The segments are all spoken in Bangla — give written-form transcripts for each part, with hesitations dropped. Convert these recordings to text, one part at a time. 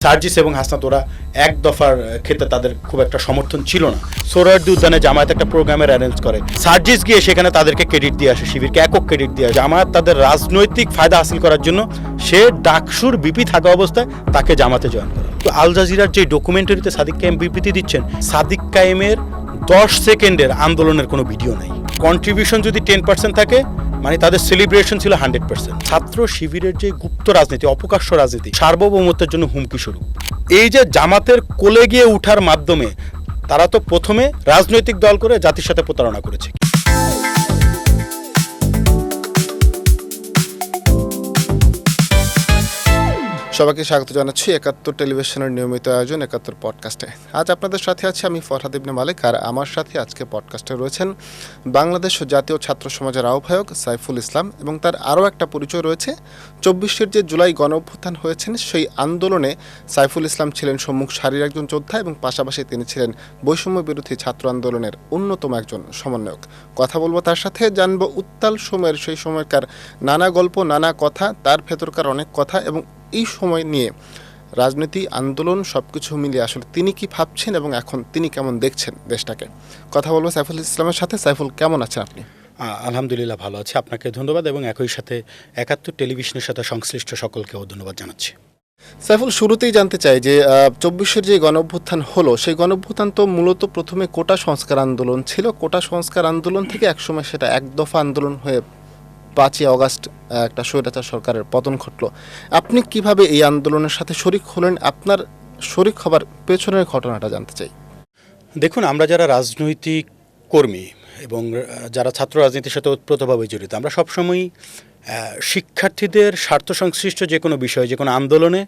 সার্জিস এবং হাসনাত ওরা এক দফার ক্ষেত্রে তাদের খুব একটা সমর্থন ছিল না। সোহরাওয়ার্দী উদ্যানে জামায়াত একটা প্রোগ্রামের অ্যারেঞ্জ করে, সার্জিস গিয়ে সেখানে তাদেরকে ক্রেডিট দিয়ে আসে, শিবিরকে একক ক্রেডিট দিয়ে আসে। জামায়াত তাদের রাজনৈতিক ফায়দা হাসিল করার জন্য সে ডাকসুর বিপি থাকা অবস্থায় তাকে জামাতে জয়েন করে। তো আল জাজিরার যে ডকুমেন্টারিতে সাদিক কায়েম বিবৃতি দিচ্ছেন, সাদিক কায়েমের 10 সেকেন্ডের আন্দোলনের কোনো ভিডিও নাই। কন্ট্রিবিউশন যদি 10% থাকে, মানে তাদের সেলিব্রেশন ছিল 100%। ছাত্র শিবিরের যে গুপ্ত রাজনীতি, অপকাশ্য রাজনীতি, সার্বভৌমত্বের জন্য হুমকি স্বরূপ। এই যে জামাতের কোলে গিয়ে উঠার মাধ্যমে তারা তো প্রথমে রাজনৈতিক দল করে জাতির সাথে প্রতারণা করেছে। সবাইকে স্বাগত জানাচ্ছি ৭১ টেলিভিশনের নিয়মিত আয়োজন ৭১ পডকাস্টে। আজ আপনাদের সাথে আছি আমি ফরহাদ ইবনে মালিক, আর আমার সাথে আজকে পডকাস্টে রয়েছেন বাংলাদেশ জাতীয় ছাত্র সমাজের আহ্বায়ক সাইফুল ইসলাম, এবং তার আরও একটা পরিচয় রয়েছে। ২৪ যে জুলাই গণ অভ্যুত্থান হয়েছেন, সেই আন্দোলনে সাইফুল ইসলাম ছিলেন সম্মুখ সারির একজন যোদ্ধা, এবং পাশাপাশি তিনি ছিলেন বৈষম্য বিরোধী ছাত্র আন্দোলনের অন্যতম একজন সমন্বয়ক। কথা বলবো তার সাথে, জানবো উত্তাল সময়ের সেই সময়কার নানা গল্প, নানা কথা, তার ভেতরকার অনেক কথা, এবং এই সময় নিয়ে রাজনীতি, আন্দোলন সবকিছু মিলিয়ে আসলে তিনি কি ভাবছেন এবং এখন তিনি কেমন দেখছেন দেশটাকে। কথা বলবো সাইফুল ইসলামের সাথে। সাইফুল, কেমন আছেন আপনি? আলহামদুলিল্লাহ, ভালো আছি। আপনাকে ধন্যবাদ, এবং একই সাথে ৭১ টেলিভিশনের সাথে সংশ্লিষ্ট সকলকেও ধন্যবাদ জানাচ্ছি। সাইফুল, শুরুতেই জানতে চাই যে ২৪ যে গণ অভ্যুত্থান হলো, সেই গণ অভ্যুত্থান তো মূলত প্রথমে কোটা সংস্কার আন্দোলন ছিল। কোটা সংস্কার আন্দোলন থেকে একসময় সেটা এক দফা আন্দোলন হয়ে ৫ই অগাস্ট একটা স্বৈরাচার সরকারের পতন ঘটল। আপনি কিভাবে এই আন্দোলনের সাথে শরিক হলেন? আপনার শরিক হবার পেছনের ঘটনাটা জানতে চাই। দেখুন, আমরা যারা রাজনৈতিক কর্মী এবং যারা ছাত্র রাজনীতির সাথে ওতপ্রোতভাবে জড়িত, আমরা সবসময়ই শিক্ষার্থীদের স্বার্থ সংশ্লিষ্ট যে কোনো বিষয়, যে কোনো আন্দোলনে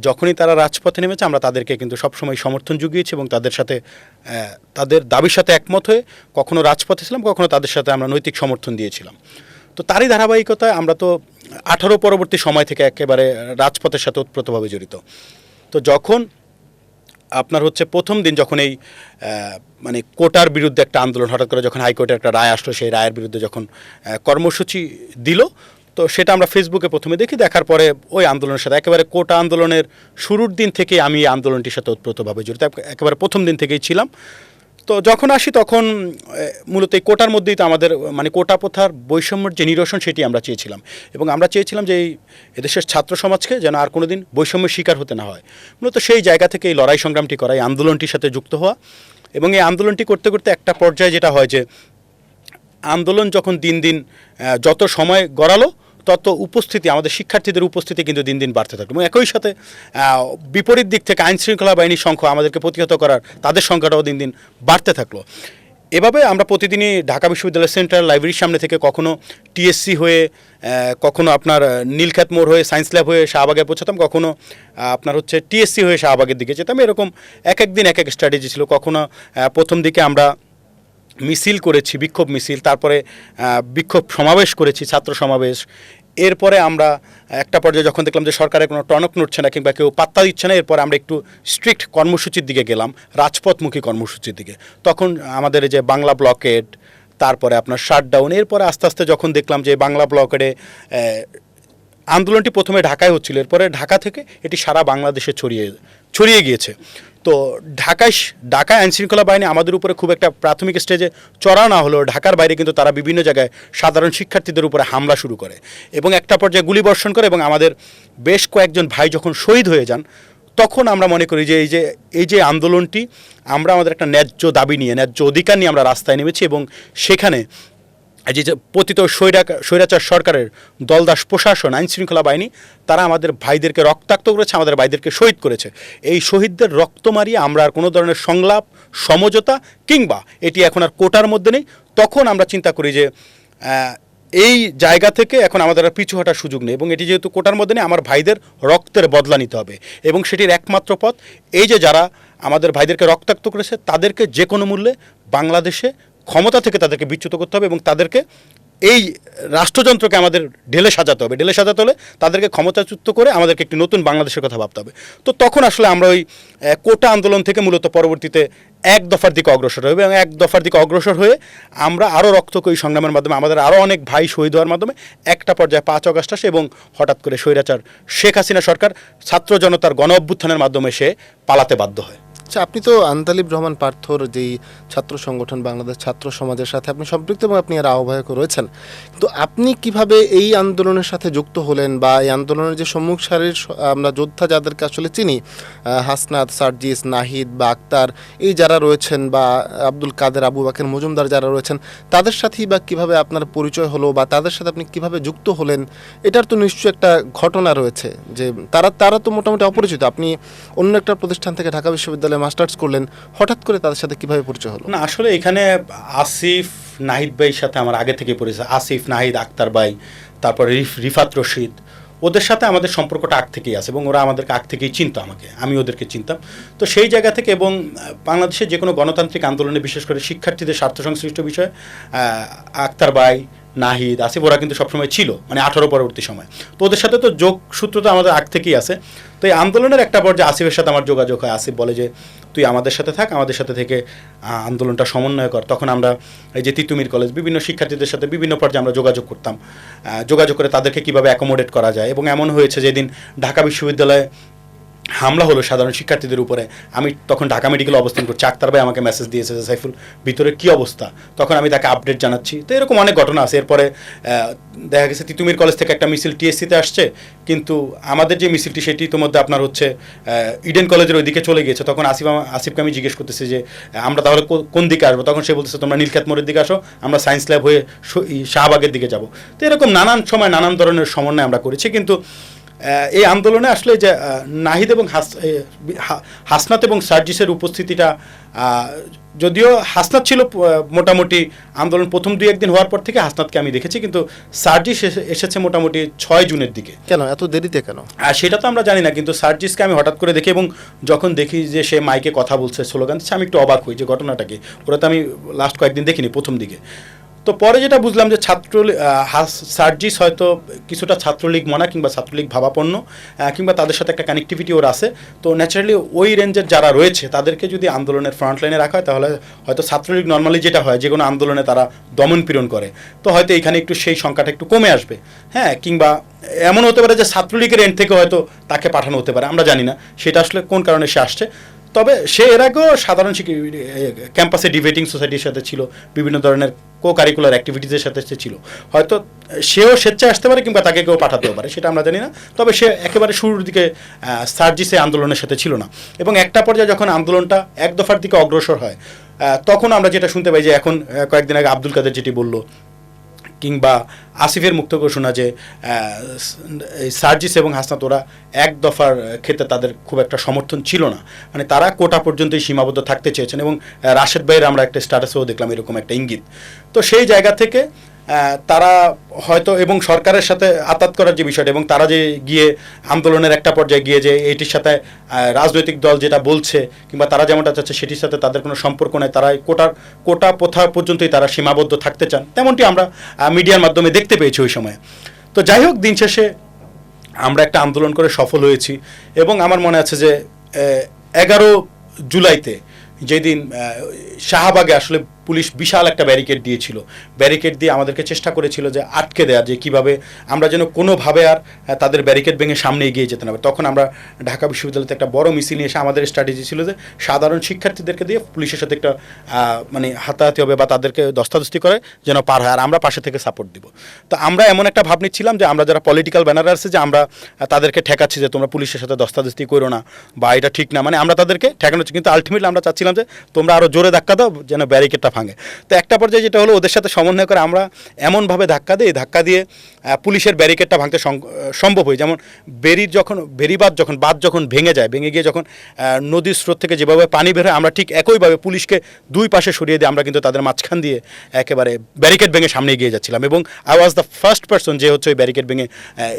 যখনই তারা রাজপথে নেমেছে, আমরা তাদেরকে কিন্তু সবসময় সমর্থন জুগিয়েছি এবং তাদের সাথে তাদের দাবির সাথে একমত হয়ে কখনো রাজপথে ছিলাম, কখনো তাদের সাথে আমরা নৈতিক সমর্থন দিয়েছিলাম। তো তারই ধারাবাহিকতায় আমরা তো 18 পরবর্তী সময় থেকে একেবারে রাজপথের সাথে ওতপ্রোতভাবে জড়িত। তো যখন আপনার প্রথম দিন যখন এই মানে কোটার বিরুদ্ধে একটা আন্দোলন, হঠাৎ করে যখন হাইকোর্টের একটা রায় আসলো, সেই রায়ের বিরুদ্ধে যখন কর্মসূচি দিল, তো সেটা আমরা ফেসবুকে প্রথমে দেখি। দেখার পরে ওই আন্দোলনের সাথে একেবারে কোটা আন্দোলনের শুরুর দিন থেকেই আমি এই আন্দোলনটির সাথে ওতপ্রোতভাবে জড়িত, একেবারে প্রথম দিন থেকেই ছিলাম। তো যখন আসি তখন মূলত এই কোটার মধ্যেই তো আমাদের মানে কোটা প্রথার বৈষম্যের যে নিরসন, সেটি আমরা চেয়েছিলাম, এবং আমরা চেয়েছিলাম যে এই এদেশের ছাত্র সমাজকে যেন আর কোনো দিন বৈষম্যের শিকার হতে না হয়। মূলত সেই জায়গা থেকে এই লড়াই সংগ্রামটি করা, এই আন্দোলনটির সাথে যুক্ত হওয়া, এবং এই আন্দোলনটি করতে করতে একটা পর্যায়ে যেটা হয় যে আন্দোলন যখন দিন দিন যত সময় গড়ালো, তত উপস্থিতি, আমাদের শিক্ষার্থীদের উপস্থিতি কিন্তু দিন দিন বাড়তে থাকলো, এবং একই সাথে বিপরীত দিক থেকে আইনশৃঙ্খলা বাহিনীর সংখ্যা, আমাদেরকে প্রতিহত করার তাদের সংখ্যাটাও দিন দিন বাড়তে থাকলো। এভাবে আমরা প্রতিদিনই ঢাকা বিশ্ববিদ্যালয়ের সেন্ট্রাল লাইব্রেরির সামনে থেকে কখনো টিএসসি হয়ে, কখনো আপনার নীলক্ষেত মোড় হয়ে সায়েন্স ল্যাব হয়ে শাহবাগে পৌঁছাতাম, কখনো আপনার টিএসসি হয়ে শাহবাগের দিকে যেতাম। এরকম এক এক দিন এক এক স্ট্র্যাটেজি ছিল। কখনো প্রথম দিকে আমরা মিছিল করেছি, বিক্ষোভ মিছিল, তারপরে বিক্ষোভ সমাবেশ করেছি, ছাত্র সমাবেশ। এরপরে আমরা একটা পর্যায়ে যখন দেখলাম যে সরকারের কোনো টনক নড়ছে না কিংবা কেউ পাত্তা দিচ্ছে না, এরপরে আমরা একটু স্ট্রিক্ট কর্মসূচির দিকে গেলাম, রাজপথমুখী কর্মসূচির দিকে। তখন আমাদের এই যে বাংলা ব্লকেড, তারপরে আপনার শাটডাউন, এরপরে আস্তে আস্তে যখন দেখলাম যে বাংলা ব্লকেডে আন্দোলনটি প্রথমে ঢাকায় হচ্ছিল, এরপরে ঢাকা থেকে এটি সারা বাংলাদেশে ছড়িয়ে গিয়েছে। তো ঢাকায় আইনশৃঙ্খলা বাহিনী আমাদের উপরে খুব একটা প্রাথমিক স্টেজে চড়া না হলেও ঢাকার বাইরে কিন্তু তারা বিভিন্ন জায়গায় সাধারণ শিক্ষার্থীদের উপরে হামলা শুরু করে এবং একটা পর্যায়ে গুলিবর্ষণ করে, এবং আমাদের বেশ কয়েকজন ভাই যখন শহীদ হয়ে যান, তখন আমরা মনে করি যে এই যে আন্দোলনটি, আমরা আমাদের একটা ন্যায্য দাবি নিয়ে, ন্যায্য অধিকার নিয়ে আমরা রাস্তায় নেমেছি, এবং সেখানে যে পতিত স্বৈরাচার সরকারের দলদাস প্রশাসন, আইনশৃঙ্খলা বাহিনী, তারা আমাদের ভাইদেরকে রক্তাক্ত করেছে, আমাদের ভাইদেরকে শহীদ করেছে। এই শহীদদের রক্ত মারিয়ে আমরা আর কোনো ধরনের সংলাপ, সমঝোতা কিংবা এটি এখন আর কোটার মধ্যে নেই। তখন আমরা চিন্তা করি যে এই জায়গা থেকে এখন আমাদের আর পিছু হটার সুযোগ নেই, এবং এটি যেহেতু কোটার মধ্যে নেই, আমার ভাইদের রক্তের বদলা নিতে হবে, এবং সেটির একমাত্র পথ এই যে যারা আমাদের ভাইদেরকে রক্তাক্ত করেছে তাদেরকে যে কোনো মূল্যে বাংলাদেশে ক্ষমতা থেকে তাদেরকে বিচ্যুত করতে হবে, এবং তাদেরকে এই রাষ্ট্রযন্ত্রকে আমাদের ঢেলে সাজাতে হবে, ঢেলে সাজাতে হলে তাদেরকে ক্ষমতাচ্যুত করে আমাদেরকে একটি নতুন বাংলাদেশের কথা ভাবতে হবে। তো তখন আসলে আমরা ওই কোটা আন্দোলন থেকে মূলত পরবর্তীতে এক দফার দিকে অগ্রসর হবে এবং এক দফার দিকে অগ্রসর হয়ে আমরা আরও রক্তকয়ী সংগ্রামের মাধ্যমে আমাদের আরও অনেক ভাই শহীদ হওয়ার মাধ্যমে একটা পর্যায়ে 5 অগাস্ট আসে এবং হঠাৎ করে স্বৈরাচার শেখ হাসিনা সরকার ছাত্র জনতার গণ অভ্যুত্থানের মাধ্যমে সে পালাতে বাধ্য হয়। আচ্ছা, আপনি তো আন্তালিব রহমান পার্থর যেই ছাত্র সংগঠন বাংলাদেশ ছাত্র সমাজের সাথে আপনি সম্পৃক্ত এবং আপনি এর আহ্বায়ক রয়েছেন, তো আপনি কিভাবে এই আন্দোলনের সাথে যুক্ত হলেন বা এই আন্দোলনের যে সম্মুখ সারির আমরা যোদ্ধা যাদেরকে আসলে চিনি, হাসনাত, সার্জিস, নাহিদ বা আক্তার, এই যারা রয়েছেন বা আব্দুল কাদের, আবু বাকের মজুমদার যারা রয়েছেন, তাদের সাথেই বা কিভাবে আপনার পরিচয় হলো বা তাদের সাথে আপনি কিভাবে যুক্ত হলেন? এটার তো নিশ্চয়ই একটা ঘটনা রয়েছে যে তারা তো মোটামুটি অপরিচিত। আপনি অন্য একটা প্রতিষ্ঠান থেকে ঢাকা বিশ্ববিদ্যালয়ে মাস্টার্স করলেন, হঠাৎ করে তাদের সাথে কিভাবে পরিচয় হলো? না, আসলে এখানে আসিফ নাহিদ ভাইয়ের সাথে আমার আগে থেকে পরিচয়। আসিফ, নাহিদ, আক্তার ভাই, তারপরে রিফাত রশিদ, ওদের সাথে আমাদের সম্পর্কটা আগ থেকেই আছে এবং ওরা আমাদেরকে আগ থেকেই চিনতো আমাকে, আমি ওদেরকে চিনতাম। তো সেই জায়গা থেকে এবং বাংলাদেশের যে কোনো গণতান্ত্রিক আন্দোলনে বিশেষ করে শিক্ষার্থীদের স্বার্থ সংশ্লিষ্ট বিষয়ে আক্তার ভাই, নাহিদ, আসিফ ওরা কিন্তু সবসময় ছিল, মানে 18 পরবর্তী সময়। তো ওদের সাথে তো যোগসূত্রতা আমাদের আগ থেকেই আছে। তো এই আন্দোলনের একটা পর্যায়ে আসিফের সাথে আমার যোগাযোগ হয়। আসিফ বলে যে তুই আমাদের সাথে থাক, আমাদের সাথে থেকে আন্দোলনটা সমন্বয় কর। তখন আমরা এই যে তিতুমির কলেজ বিভিন্ন শিক্ষার্থীদের সাথে বিভিন্ন পর্যায়ে আমরা যোগাযোগ করতাম, যোগাযোগ করে তাদেরকে কীভাবে অ্যাকোমোডেট করা যায়। এবং এমন হয়েছে যেদিন ঢাকা বিশ্ববিদ্যালয়ে হামলা হলো সাধারণ শিক্ষার্থীদের উপরে, আমি তখন ঢাকা মেডিকেলে অবস্থান করছি, আক্তার ভাই আমাকে মেসেজ দিয়েছে যে সাইফুল ভিতরে কী অবস্থা, তখন আমি তাকে আপডেট জানাচ্ছি। তো এরকম অনেক ঘটনা আছে। এরপরে দেখা গেছে তিতুমির কলেজ থেকে একটা মিছিল টিএসসিতে আসছে, কিন্তু আমাদের যে মিছিলটি সেটি ইতিমধ্যে আপনার হচ্ছে ইডেন কলেজের ওই দিকে চলে গিয়েছে। তখন আসিফকে আমি জিজ্ঞেস করতেছি যে আমরা তাহলে কোন দিকে আসবো, তখন সে বলতেছে তোমরা নীলক্ষেত মোড়ের দিকে আসো, আমরা সায়েন্স ল্যাব হয়ে শাহবাগের দিকে যাব। তো এরকম নানান সময় নানান ধরনের সমন্বয় আমরা করেছি। কিন্তু এই আন্দোলনে আসলে যে নাহিদ এবং হাসনাত এবং সার্জিসের উপস্থিতিটা, যদিও হাসনাত ছিল মোটামুটি আন্দোলন প্রথম 2-1 দিন হওয়ার পর থেকে হাসনাতকে আমি দেখেছি, কিন্তু সার্জিস এসেছে মোটামুটি 6 জুনের দিকে। কেন এত দেরিতে কেন? সেটা তো আমরা জানি না, কিন্তু সার্জিসকে আমি হঠাৎ করে দেখি এবং যখন দেখি যে সে মাইকে কথা বলছে, স্লোগান দিচ্ছে, আমি একটু অবাক হই যে ঘটনাটাকে। ওরা তো আমি লাস্ট কয়েকদিন দেখিনি প্রথম দিকে। তো পরে যেটা বুঝলাম যে সার্জিস হয়তো কিছুটা ছাত্রলীগ মনা কিংবা ছাত্রলীগ ভাবাপন্ন কিংবা তাদের সাথে একটা কানেক্টিভিটি ওর আছে। তো ন্যাচারালি ওই রেঞ্জের যারা রয়েছে তাদেরকে যদি আন্দোলনের ফ্রন্ট লাইনে রাখা হয় তাহলে হয়তো ছাত্রলীগ নর্মালি যেটা হয় যে কোনো আন্দোলনে তারা দমন পীড়ন করে, তো হয়তো এখানে একটু সেই সংখ্যাটা একটু কমে আসবে। হ্যাঁ, কিংবা এমন হতে পারে যে ছাত্রলীগের এন্ড থেকে হয়তো তাকে পাঠানো হতে পারে, আমরা জানি না সেটা আসলে কোন কারণে সে আসছে। তবে সে এর আগেও সাধারণ ক্যাম্পাসে ডিবেটিং সোসাইটির সাথে ছিল, বিভিন্ন ধরনের কো কারিকুলার অ্যাক্টিভিটিসের সাথে সে ছিল। হয়তো সেও স্বেচ্ছায় আসতে পারে কিংবা তাকে কেউ পাঠাতেও পারে, সেটা আমরা জানি না। তবে সে একেবারে শুরুর দিকে সার্জিসে আন্দোলনের সাথে ছিল না। এবং একটা পর্যায়ে যখন আন্দোলনটা এক দফার দিকে অগ্রসর হয়, তখন আমরা যেটা শুনতে পাই যে এখন কয়েকদিন আগে আব্দুল কাদের যেটি বলল কিংবা আসিফের মুক্ত ঘোষণা যে সার্জিস এবং হাসনাত ওরা এক দফার ক্ষেত্রে তাদের খুব একটা সমর্থন ছিল না, মানে তারা কোটা পর্যন্তই সীমাবদ্ধ থাকতে চেয়েছেন। এবং রাশেদ ভাইয়ের আমরা একটা স্ট্যাটাসেও দেখলাম এরকম একটা ইঙ্গিত। তো সেই জায়গা থেকে তারা হয়তো এবং সরকারের সাথে আতাত করার যে বিষয়টা, এবং তারা যে গিয়ে আন্দোলনের একটা পর্যায়ে গিয়ে যে এটির সাথে রাজনৈতিক দল যেটা বলছে কিংবা তারা যেমনটা চাচ্ছে সেটির সাথে তাদের কোনো সম্পর্ক নেই, তারা কোটা প্রথা পর্যন্তই তারা সীমাবদ্ধ থাকতে চান, তেমনটি আমরা মিডিয়ার মাধ্যমে দেখতে পেয়েছি ওই সময়ে। তো যাই হোক, দিন শেষে আমরা একটা আন্দোলন করে সফল হয়েছি। এবং আমার মনে আছে যে 11 জুলাইতে যেদিন শাহবাগে আসলে পুলিশ বিশাল একটা ব্যারিকেড দিয়েছিল, ব্যারিকেড দিয়ে আমাদেরকে চেষ্টা করেছিল যে আটকে দেওয়া, যে কীভাবে আমরা যেন কোনোভাবে আর তাদের ব্যারিকেড ভেঙে সামনে এগিয়ে যেতে না পারে। তখন আমরা ঢাকা বিশ্ববিদ্যালয়তে একটা বড় মিছিল নিয়ে এসে আমাদের স্ট্র্যাটেজি ছিল যে সাধারণ শিক্ষার্থীদেরকে দিয়ে পুলিশের সাথে একটা মানে হাতাহাতি হবে বা তাদেরকে দস্তাদস্তি করে যেন পার হয়, আর আমরা পাশে থেকে সাপোর্ট দিব। তো আমরা এমন একটা ভাব নিচ্ছিলাম যে আমরা যারা পলিটিক্যাল ব্যানার আছে যে আমরা তাদেরকে ঠেকাচ্ছি যে তোমরা পুলিশের সাথে দস্তাদস্তি করো না বা এটা ঠিক না, মানে আমরা তাদেরকে ঠেকানো হচ্ছে। কিন্তু আলটিমেটলি আমরা চাচ্ছিলাম যে তোমরা আরও জোরে ধাক্কা দাও যেন ব্যারিকেডটা ভাঙে। তো একটা পর্যায়ে যেটা হলো, ওদের সাথে সমন্বয় করে আমরা এমনভাবে ধাক্কা দিই, ধাক্কা দিয়ে পুলিশের ব্যারিকেডটা ভাঙতে সম্ভব হয়। যেমন বাঁধ যখন ভেঙে যায়, ভেঙে গিয়ে যখন নদীর স্রোত থেকে যেভাবে পানি বের হয়, আমরা ঠিক একইভাবে পুলিশকে দুই পাশে সরিয়ে দিয়ে আমরা কিন্তু তাদের মাঝখান দিয়ে একেবারে ব্যারিকেড ভেঙে সামনে এগিয়ে যাচ্ছিলাম, এবং I was the first person যে হচ্ছে ওই ব্যারিকেড ভেঙে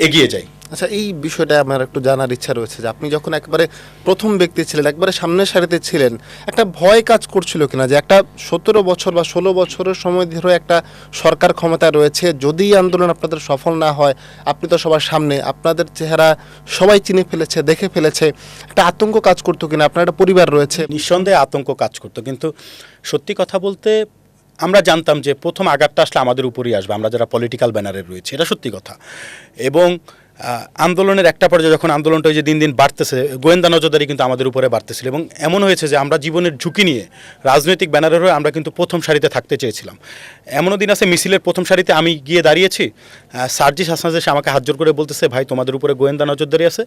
এগিয়ে যায়। আচ্ছা, এই বিষয়টা আমার একটু জানার ইচ্ছা রয়েছে যে আপনি যখন একবারে প্রথম ব্যক্তি ছিলেন, একবারে সামনের সারিতে ছিলেন, একটা ভয় কাজ করছিল কিনা যে একটা 17 বছর বা 16 বছরের সময় ধরে একটা সরকার ক্ষমতায় রয়েছে, যদি এই আন্দোলন আপনাদের সফল না হয়, আপনি তো সবার সামনে, আপনাদের চেহারা সবাই চিনে ফেলেছে, দেখে ফেলেছে, একটা আতঙ্ক কাজ করতো কিনা? আপনার একটা পরিবার রয়েছে। নিঃসন্দেহে আতঙ্ক কাজ করতো, কিন্তু সত্যি কথা বলতে আমরা জানতাম যে প্রথম আঘাতটা আসলে আমাদের উপরেই আসবে, আমরা যারা পলিটিক্যাল ব্যানারে রয়েছে, এটা সত্যি কথা। এবং আন্দোলনের একটা পর্যায়ে যখন আন্দোলনটা ওই যে দিন দিন বাড়তেছে, গোয়েন্দা নজরদারি কিন্তু আমাদের উপরে বাড়তেছিল, এবং এমন হয়েছে যে আমরা জীবনের ঝুঁকি নিয়ে রাজনৈতিক ব্যানারের হয়ে আমরা কিন্তু প্রথম সারিতে থাকতে চেয়েছিলাম। এমনও দিন আছে মিছিলের প্রথম সারিতে আমি গিয়ে দাঁড়িয়েছি, সার্জিস হাসান এসে আমাকে হাত জোর করে বলতেছে, ভাই তোমাদের উপরে গোয়েন্দা নজরদারি আছে,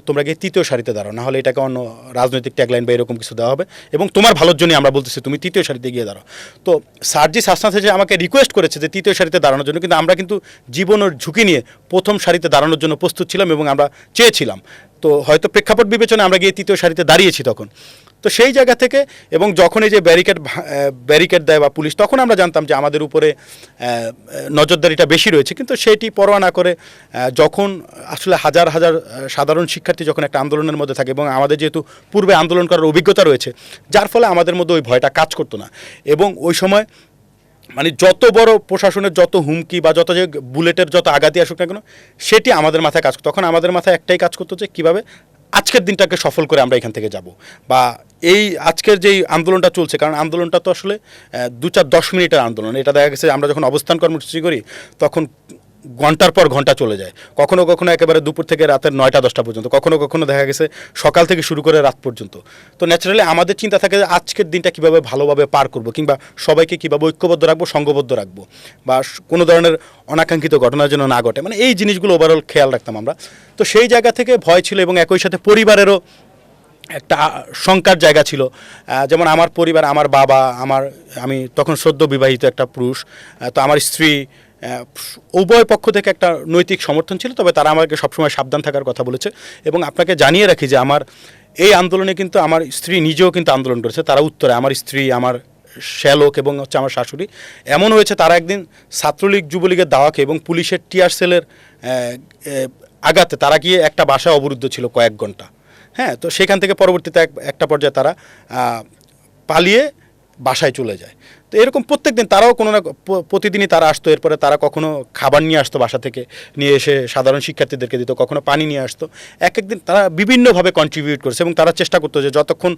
তোমরা গিয়ে তৃতীয় সারিতে দাঁড়াও, না হলে এটাকে অন্য রাজনৈতিক ট্যাগলাইন বা এরকম কিছু দেওয়া হবে, এবং তোমার ভালোর জন্যই আমরা বলতেছি তুমি তৃতীয় সারিতে গিয়ে দাঁড়াও। তো সার্জিস হাসান এসে আমাকে রিকোয়েস্ট করেছে যে তৃতীয় সারিতে দাঁড়ানোর জন্য, কিন্তু আমরা কিন্তু জীবনের ঝুঁকি নিয়ে প্রথম সারিতে দাঁড়ানোর জন্য প্রস্তুত ছিলাম এবং আমরা চেয়েছিলাম। তো হয়তো প্রেক্ষাপট বিবেচনায় আমরা গিয়ে তৃতীয় সারিতে দাঁড়িয়েছি তখন। তো সেই জায়গা থেকে, এবং যখন এই যে ব্যারিকেড দেয় বা পুলিশ, তখন আমরা জানতাম যে আমাদের উপরে নজরদারিটা বেশি রয়েছে, কিন্তু সেটি পরোয়া না করে যখন আসলে হাজার হাজার সাধারণ শিক্ষার্থী যখন একটা আন্দোলনের মধ্যে থাকে, এবং আমাদের যেহেতু পূর্বে আন্দোলন করার অভিজ্ঞতা রয়েছে, যার ফলে আমাদের মধ্যে ওই ভয়টা কাজ করতো না। এবং ওই সময় মানে যত বড় প্রশাসনের যত হুমকি বা যত যে বুলেটের যত আঘাতই আসুক না কেন, সেটি আমাদের মাথায় কাজ করতো। তখন আমাদের মাথায় একটাই কাজ করতো যে কীভাবে আজকের দিনটাকে সফল করে আমরা এখান থেকে যাব, বা এই আজকের যেই আন্দোলনটা চলছে, কারণ আন্দোলনটা তো আসলে 2-4-10 মিনিটের আন্দোলন। এটা দেখা গেছে আমরা যখন অবস্থান কর্মসূচি করি তখন ঘন্টার পর ঘন্টা চলে যায়, কখনো কখনো একেবারে দুপুর থেকে রাতের 9টা-10টা পর্যন্ত, কখনো কখনো দেখা গেছে সকাল থেকে শুরু করে রাত পর্যন্ত। তো ন্যাচারালি আমাদের চিন্তা থাকে যে আজকের দিনটা কীভাবে ভালোভাবে পার করব, কিংবা সবাইকে কীভাবে ঐক্যবদ্ধ রাখবো, সংঘবদ্ধ রাখবো, বা কোনো ধরনের অনাকাঙ্ক্ষিত ঘটনার জন্য না ঘটে, মানে এই জিনিসগুলো ওভারঅল খেয়াল রাখতাম আমরা। তো সেই জায়গা থেকে ভয় ছিল, এবং একই সাথে পরিবারেরও একটা শঙ্কার জায়গা ছিল। যেমন আমার পরিবার, আমার বাবা, আমি তখন সদ্য বিবাহিত একটা পুরুষ, তো আমার স্ত্রী, উভয় পক্ষ থেকে একটা নৈতিক সমর্থন ছিল, তবে তারা আমাকে সবসময় সাবধান থাকার কথা বলেছে। এবং আপনাকে জানিয়ে রাখি যে আমার এই আন্দোলনে কিন্তু আমার স্ত্রী নিজেও কিন্তু আন্দোলন করেছে। তারা উত্তরে, আমার স্ত্রী, আমার শ্যালক এবং হচ্ছে আমার শাশুড়ি, এমন হয়েছে তারা একদিন ছাত্রলীগ যুবলীগের দাওয়াকে এবং পুলিশের টিয়ার সেলের আঘাতে তারা গিয়ে একটা বাসায় অবরুদ্ধ ছিল কয়েক ঘন্টা। হ্যাঁ, তো সেখান থেকে পরবর্তীতে একটা পর্যায়ে তারা পালিয়ে বাসায় চলে যায়। তো এরকম প্রত্যেক দিন তারাও কোনো না প্রতিদিনই তারা আসতো। এরপরে তারা কখনো খাবার নিয়ে আসতো, বাসা থেকে নিয়ে এসে সাধারণ শিক্ষার্থীদেরকে দিত, কখনো পানি নিয়ে আসতো। এক একদিন তারা বিভিন্নভাবে কন্ট্রিবিউট করছে, এবং তারা চেষ্টা করতো যে যতক্ষণ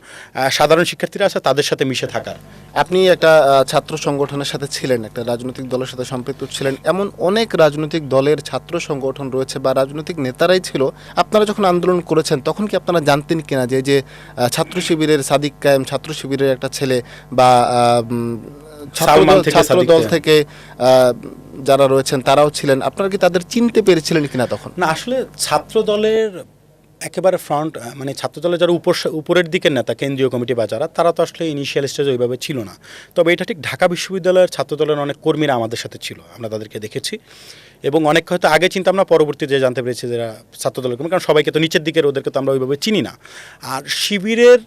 সাধারণ শিক্ষার্থীরা আছে তাদের সাথে মিশে থাকার। আপনি একটা ছাত্র সংগঠনের সাথে ছিলেন, একটা রাজনৈতিক দলের সাথে সম্পৃক্ত ছিলেন, এমন অনেক রাজনৈতিক দলের ছাত্র সংগঠন রয়েছে বা রাজনৈতিক নেতারাই ছিল। আপনারা যখন আন্দোলন করেছেন তখন কি আপনারা জানতেন কিনা যে ছাত্র শিবিরের সাদিক কায়েম, ছাত্র শিবিরের একটা ছেলে, বা ছাত্র দল থেকে যারা রয়েছেন তারাও ছিলেন, আপনারা কি তাদের চিনতে পেরেছিলেন কিনা তখন? না, আসলে ছাত্র দলের একেবারে ফ্রন্ট, মানে ছাত্র দলের যারা উপরের দিকের নেতা, কেন্দ্রীয় কমিটি বা যারা, তারা তো আসলে ইনিশিয়াল স্টেজে ওইভাবে ছিল না। তবে এটা ঠিক ঢাকা বিশ্ববিদ্যালয়ের ছাত্র দলের অনেক কর্মীরা আমাদের সাথে ছিল, আমরা তাদেরকে দেখেছি, এবং অনেক হয়তো আগে চিন্তা আমরা পরবর্তীতে জানতে পেরেছি যারা ছাত্র দলের কর্মী, কারণ সবাইকে তো নিচের দিকের, ওদেরকে তো আমরা ওইভাবে চিনি না। আর শিবিরের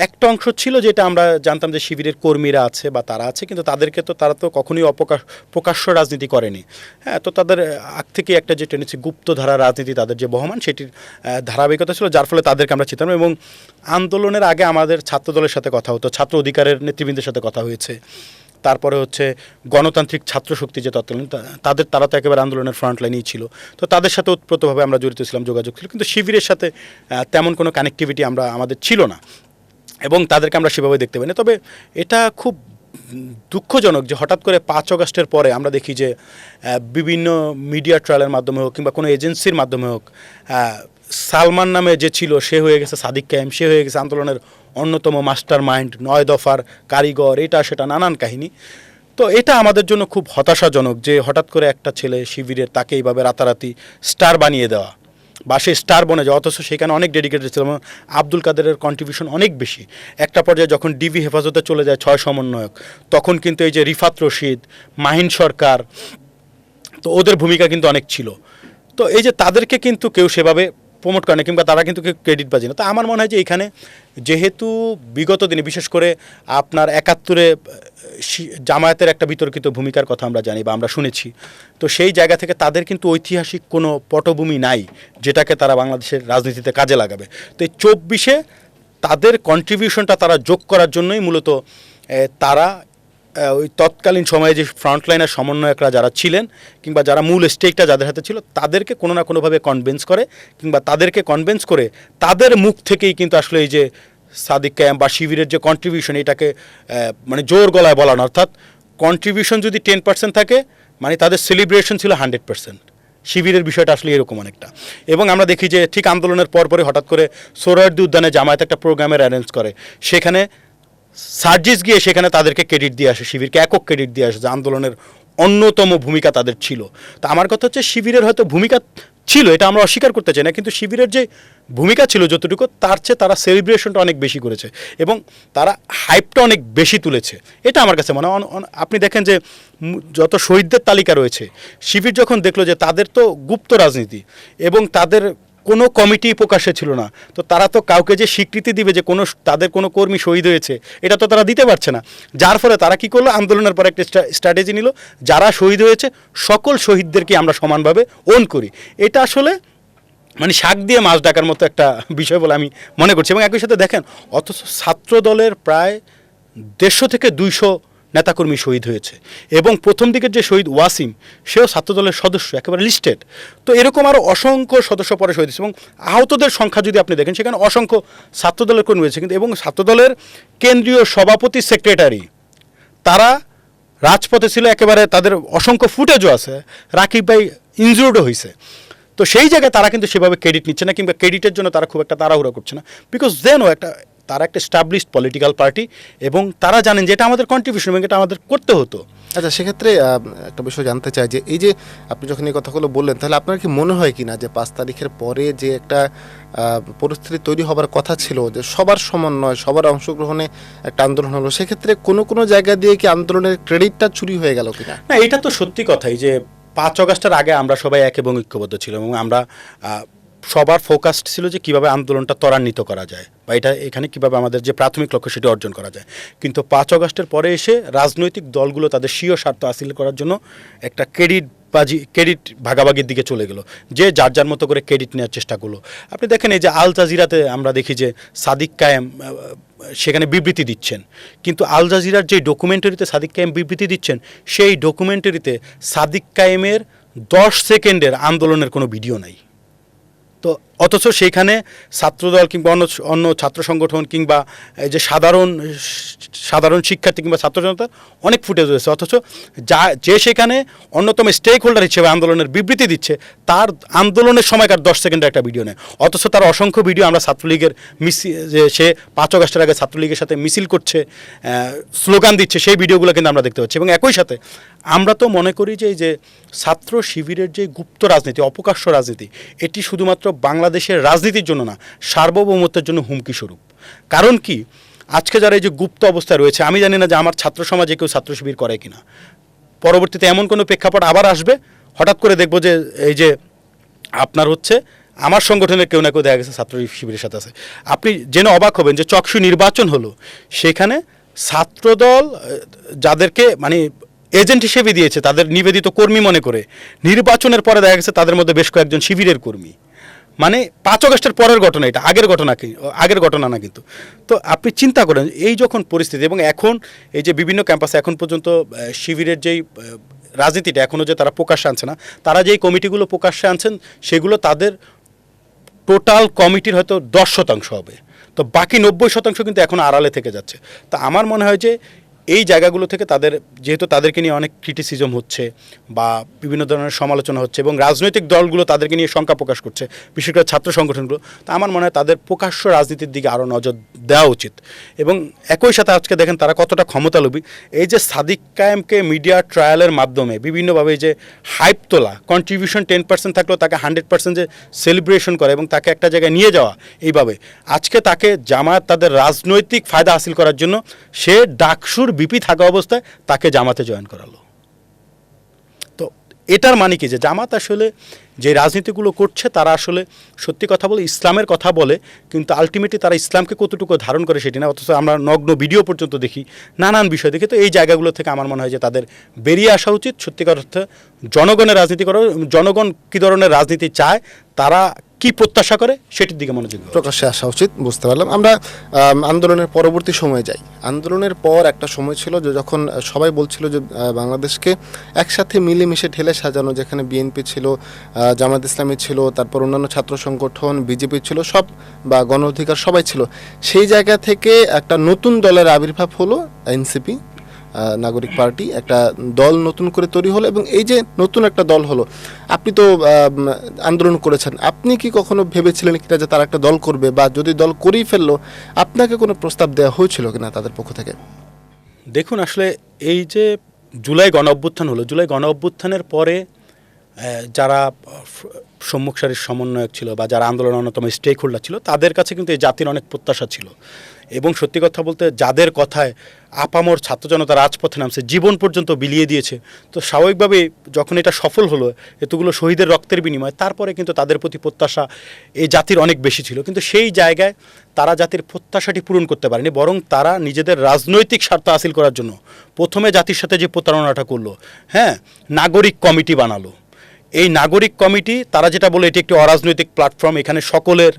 একটা অংশ ছিল যেটা আমরা জানতাম যে শিবিরের কর্মীরা আছে বা তারা আছে, কিন্তু তারা তো কখনোই প্রকাশ্য রাজনীতি করেনি। হ্যাঁ, তো তাদের আগ থেকে একটা যে টেনেছি গুপ্তধারা রাজনীতি তাদের যে বহমান, সেটির ধারাবাহিকতা ছিল, যার ফলে তাদেরকে আমরা চিনতাম। এবং আন্দোলনের আগে আমাদের ছাত্র দলের সাথে কথা হতো, ছাত্র অধিকারের নেতৃবৃন্দের সাথে কথা হয়েছে, তারপরে হচ্ছে গণতান্ত্রিক ছাত্র শক্তি যে তৎকালীন, তারা তো একেবারে আন্দোলনের ফ্রন্ট লাইনেই ছিল, তো তাদের সাথে ওতপ্রোতভাবে আমরা জড়িত ছিলাম, যোগাযোগ ছিল, কিন্তু শিবিরের সাথে তেমন কোনো কানেক্টিভিটি আমাদের ছিল না, এবং তাদেরকে আমরা সেভাবে দেখতে পাই না। তবে এটা খুব দুঃখজনক যে হঠাৎ করে 5 আগস্টের পরে আমরা দেখি যে বিভিন্ন মিডিয়া ট্রায়ালের মাধ্যমে হোক কিংবা কোনো এজেন্সির মাধ্যমে হোক, সালমান নামে যে ছিল সে হয়ে গেছে সাদিক কায়েম, সে হয়ে গেছে আন্দোলনের অন্যতম মাস্টার মাইন্ড, 9 দফার কারিগর, এটা সেটা নানান কাহিনী। তো এটা আমাদের জন্য খুব হতাশাজনক যে হঠাৎ করে একটা ছেলে শিবিরের, তাকে এইভাবে রাতারাতি স্টার বানিয়ে দেওয়া, বা সে স্টার বনে যায়, অথচ সেখানে অনেক ডেডিকেটেড ছিল। আব্দুল কাদেরের কন্ট্রিবিউশন অনেক বেশি। একটা পর্যায়ে যখন ডিবি হেফাজতে চলে যায় 6 সমন্বয়ক, তখন কিন্তু এই যে রিফাত রশিদ, মাহিন সরকার, তো ওদের ভূমিকা কিন্তু অনেক ছিল। তো এই যে তাদেরকে কিন্তু কেউ সেভাবে প্রমোট করে না কিংবা তারা কিন্তু কেউ ক্রেডিট পাচ্ছে না। তো আমার মনে হয় যে এখানে যেহেতু বিগত দিনে বিশেষ করে আপনার ৭১-এ জামায়াতের একটা বিতর্কিত ভূমিকার কথা আমরা জানি বা আমরা শুনেছি, তো সেই জায়গা থেকে তাদের কিন্তু ঐতিহাসিক কোনো পটভূমি নাই যেটাকে তারা বাংলাদেশের রাজনীতিতে কাজে লাগাবে। তো এই ২৪-এ তাদের কন্ট্রিবিউশনটা তারা যোগ করার জন্যই মূলত তারা ওই তৎকালীন সময়ে যে ফ্রন্টলাইনের সমন্বয়করা যারা ছিলেন কিংবা যারা মূল স্টেকটা যাদের হাতে ছিল তাদেরকে কোনো না কোনোভাবে কনভিন্স করে কিংবা তাদেরকে কনভিন্স করে তাদের মুখ থেকেই কিন্তু আসলে এই যে সাদিক কায়েম বা শিবিরের যে কন্ট্রিবিউশন এটাকে মানে জোর গলায় বলানো, অর্থাৎ কন্ট্রিবিউশন যদি 10% থাকে মানে তাদের সেলিব্রেশন ছিল 100%। শিবিরের বিষয়টা আসলে এরকম অনেকটা। এবং আমরা দেখি যে ঠিক আন্দোলনের পরপরই হঠাৎ করে সোহরাওয়ার্দী উদ্যানে জামায়াত একটা প্রোগ্রামের অ্যারেঞ্জ করে, সেখানে সার্জিস গিয়ে সেখানে তাদেরকে ক্রেডিট দিয়ে আসে, শিবিরকে একক ক্রেডিট দিয়ে আসে যে আন্দোলনের অন্যতম ভূমিকা তাদের ছিল। তো আমার কথা হচ্ছে শিবিরের হয়তো ভূমিকা ছিল, এটা আমরা অস্বীকার করতে চাই না, কিন্তু শিবিরের যে ভূমিকা ছিল যতটুকু তার চেয়ে তারা সেলিব্রেশনটা অনেক বেশি করেছে এবং তারা হাইপটা অনেক বেশি তুলেছে। এটা আমার কাছে মনে হয়। আপনি দেখেন যে যত শহীদদের তালিকা রয়েছে, শিবির যখন দেখলো যে তাদের তো গুপ্ত রাজনীতি এবং তাদের কোনো কমিটি প্রকাশ্যে ছিল না, তো তারা তো কাউকে যে স্বীকৃতি দিবে যে কোনো তাদের কোনো কর্মী শহীদ হয়েছে এটা তো তারা দিতে পারছে না। যার ফলে তারা কী করলো, আন্দোলনের পর একটা স্ট্র্যাটেজি নিল, যারা শহীদ হয়েছে সকল শহীদদেরকে আমরা সমানভাবে ওন করি। এটা আসলে মানে শাক দিয়ে মাছ ডাকার মতো একটা বিষয় বলে আমি মনে করছি। এবং একই সাথে দেখেন অথচ ছাত্র দলের প্রায় ১৫০ থেকে ২০০ নেতাকর্মী শহীদ হয়েছে এবং প্রথম দিকের যে শহীদ ওয়াসিম সেও ছাত্রদলের সদস্য, একেবারে লিস্টেড। তো এরকম আরও অসংখ্য সদস্য পরে শহীদ হয়েছে এবং আহতদের সংখ্যা যদি আপনি দেখেন সেখানে অসংখ্য ছাত্রদলের কর্মী হয়েছে কিন্তু, এবং ছাত্রদলের কেন্দ্রীয় সভাপতি সেক্রেটারি তারা রাজপথে ছিল, একেবারে তাদের অসংখ্য ফুটেজও আছে, রাকিব ভাই ইনজুর্ডও হয়েছে। তো সেই জায়গায় তারা কিন্তু সেভাবে ক্রেডিট নিচ্ছে না কিংবা ক্রেডিটের জন্য তারা খুব একটা তাড়াহুড়া করছে না, বিকজ দেনও তারা একটা এস্টাবলিশড পলিটিক্যাল পার্টি এবং তারা জানেন যে এটা আমাদের কন্ট্রিবিউশন এবং এটা আমাদের করতে হতো। আচ্ছা, সেক্ষেত্রে একটা বিষয় জানতে চাই যে এই যে আপনি যখন এই কথাগুলো বললেন, তাহলে আপনার কি মনে হয় কি না যে ৫ তারিখের পরে যে একটা পরিস্থিতি তৈরি হবার কথা ছিল যে সবার সমন্বয় সবার অংশগ্রহণে একটা আন্দোলন হলো, সেক্ষেত্রে কোনো জায়গা দিয়ে কি আন্দোলনের ক্রেডিটটা চুরি হয়ে গেল কিনা? না, এটা তো সত্যি কথাই যে ৫ আগস্টের আগে আমরা সবাই এক এবং ঐক্যবদ্ধ ছিল এবং আমরা সবার ফোকাসড ছিল যে কীভাবে আন্দোলনটা ত্বরান্বিত করা যায় বা এখানে কীভাবে আমাদের যে প্রাথমিক লক্ষ্য সেটি অর্জন করা যায়। কিন্তু ৫ আগস্টের পরে এসে রাজনৈতিক দলগুলো তাদের স্বীয় স্বার্থ হাসিল করার জন্য একটা ক্রেডিট ভাগাভাগির দিকে চলে গেল, যে যার যার মতো করে ক্রেডিট নেওয়ার চেষ্টা করলো। আপনি দেখেন এই যে আল জাজিরাতে আমরা দেখি যে সাদিক কায়েম সেখানে বিবৃতি দিচ্ছেন, কিন্তু আল জাজিরার যে ডকুমেন্টারিতে সাদিক কায়েম বিবৃতি দিচ্ছেন সেই ডকুমেন্টারিতে সাদিক কায়েমের ১০ সেকেন্ডের আন্দোলনের কোনো ভিডিও নাই। তো অথচ সেইখানে ছাত্রদল কিংবা অন্য ছাত্র সংগঠন কিংবা এই যে সাধারণ শিক্ষার্থী কিংবা ছাত্র জনতার অনেক ফুটেজ রয়েছে, অথচ যে সেখানে অন্যতম স্টেক হোল্ডার হিসেবে আন্দোলনের বিবৃতি দিচ্ছে তার আন্দোলনের সময়কার ১০ সেকেন্ডের একটা ভিডিও নেয়। অথচ তার অসংখ্য ভিডিও আমরা ছাত্রলীগের যে সে ৫ আগস্টের আগে ছাত্রলীগের সাথে মিছিল করছে, স্লোগান দিচ্ছে, সেই ভিডিওগুলো কিন্তু আমরা দেখতে পাচ্ছি। এবং একই সাথে আমরা তো মনে করি যে এই যে ছাত্র শিবিরের যে গুপ্ত রাজনীতি, অপকাশ্য রাজনীতি, এটি শুধুমাত্র বাংলাদেশের রাজনীতির জন্য না, সার্বভৌমত্বের জন্য হুমকি স্বরূপ। কারণ কি, আজকে যারা এই যে গুপ্ত অবস্থায় রয়েছে, আমি জানি না যে আমার ছাত্র সমাজে কেউ ছাত্র শিবির করে কিনা, পরবর্তীতে এমন কোনো প্রেক্ষাপট আবার আসবে হঠাৎ করে দেখবো যে এই যে আপনার হচ্ছে আমার সংগঠনের কেউ না কেউ দেখা গেছে ছাত্র শিবিরের সাথে আছে। আপনি জেনে অবাক হবেন যে চকসু নির্বাচন হলো, সেখানে ছাত্রদল যাদেরকে মানে এজেন্ট হিসেবে দিয়েছে তাদের নিবেদিত কর্মী মনে করে, নির্বাচনের পরে দেখা গেছে তাদের মধ্যে বেশ কয়েকজন শিবিরের কর্মী। মানে ৫ আগস্টের পরের ঘটনা, এটা আগের ঘটনা না কিন্তু। তো আপনি চিন্তা করেন এই যখন পরিস্থিতি, এবং এখন এই যে বিভিন্ন ক্যাম্পাসে এখন পর্যন্ত শিবিরের যেই রাজনীতিটা এখনও যে তারা প্রকাশ্যে আনছে না, তারা যেই কমিটিগুলো প্রকাশ্যে আনছেন সেগুলো তাদের টোটাল কমিটির হয়তো ১০% হবে, তো বাকি ৯০% কিন্তু এখন আড়ালে থেকে যাচ্ছে। তা আমার মনে হয় যে এই জায়গাগুলো থেকে যেহেতু তাদেরকে নিয়ে অনেক ক্রিটিসিজম হচ্ছে বা বিভিন্ন ধরনের সমালোচনা হচ্ছে এবং রাজনৈতিক দলগুলো তাদেরকে নিয়ে শঙ্কা প্রকাশ করছে, বিশেষ করে ছাত্র সংগঠনগুলো, তা আমার মনে হয় তাদের প্রকাশ্য রাজনীতির দিকে আরও নজর দেওয়া উচিত। এবং একই সাথে আজকে দেখেন তারা কতটা ক্ষমতালোভী। এই যে সাদিক কায়েমকে মিডিয়া ট্রায়ালের মাধ্যমে বিভিন্নভাবে যে হাইপ তোলা, কন্ট্রিবিউশন 10% থাকলেও তাকে 100% যে সেলিব্রেশন করে এবং তাকে একটা জায়গায় নিয়ে যাওয়া, এইভাবে আজকে তাকে জামায়াত তাদের রাজনৈতিক ফায়দা হাসিল করার জন্য সে ডাকসুর বিপি থাকা অবস্থায় তাকে জামাতে জয়েন করালো। তো এটার মানে কি যে জামাত আসলে যে রাজনীতিগুলো করছে তারা আসলে সত্যি কথা বলে ইসলামের কথা বলে, কিন্তু আলটিমেটলি তারা ইসলামকে কতটুকু ধারণ করে সেটি না, অথচ আমরা নগ্ন ভিডিও পর্যন্ত দেখি, নানান বিষয় দেখি। তো এই জায়গাগুলো থেকে আমার মনে হয় যে তাদের বেরিয়ে আসা উচিত, সত্যিকার অর্থে জনগণের রাজনীতি করা, জনগণ কী ধরনের রাজনীতি চায়, তারা কি প্রত্যাশা করে সেটির দিকে মনোযোগ দেওয়া উচিত। প্রকাশ্যে আসা উচিত, বুঝতে পারলাম। আমরা আন্দোলনের পরবর্তী সময়ে যাই। আন্দোলনের পর একটা সময় ছিল যে যখন সবাই বলছিল যে বাংলাদেশকে একসাথে মিলেমিশে ঢেলে সাজানো, যেখানে বিএনপি ছিল, জামাত ইসলামী ছিল, তারপর অন্যান্য ছাত্র সংগঠন, বিজেপি ছিল, সব বা গণ অধিকার সবাই ছিল। সেই জায়গা থেকে একটা নতুন দলের আবির্ভাব হলো এনসিপি, নাগরিক পার্টি, একটা দল নতুন করে তৈরি হলো। এবং এই যে নতুন একটা দল হলো, আপনি তো আন্দোলন করেছেন, আপনি কি কখনো ভেবেছিলেন কিনা যে তারা একটা দল করবে, বা যদি দল করেই ফেললো আপনাকে কোনো প্রস্তাব দেওয়া হয়েছিল কিনা তাদের পক্ষ থেকে? দেখুন, আসলে এই যে জুলাই গণ অভ্যুত্থান হলো, জুলাই গণ অভ্যুত্থানের পরে যারা সম্মুখ সারির সমন্বয়ক ছিল বা যারা আন্দোলনের অন্যতম স্টেক হোল্ডার ছিল, তাদের কাছে কিন্তু এই জাতির অনেক প্রত্যাশা ছিল। এবং সত্যি কথা বলতে যাদের কথায় আপামর ছাত্র জনতা রাজপথে নামছে, জীবন পর্যন্ত বিলিয়ে দিয়েছে, তো স্বাভাবিকভাবে যখন এটা সফল হলো, এতগুলো শহীদের রক্তের বিনিময়ে, তারপরে কিন্তু তাদের প্রতি প্রত্যাশা এই জাতির অনেক বেশি ছিল। কিন্তু সেই জায়গায় তারা জাতির প্রত্যাশাটি পূরণ করতে পারেনি, বরং তারা নিজেদের রাজনৈতিক স্বার্থ হাসিল করার জন্য প্রথমে জাতির সাথে যে প্রতারণাটা করলো, হ্যাঁ, নাগরিক কমিটি বানালো। এই নাগরিক কমিটি, তারা যেটা বলে এটি একটি অরাজনৈতিক প্ল্যাটফর্ম, এখানে সকলের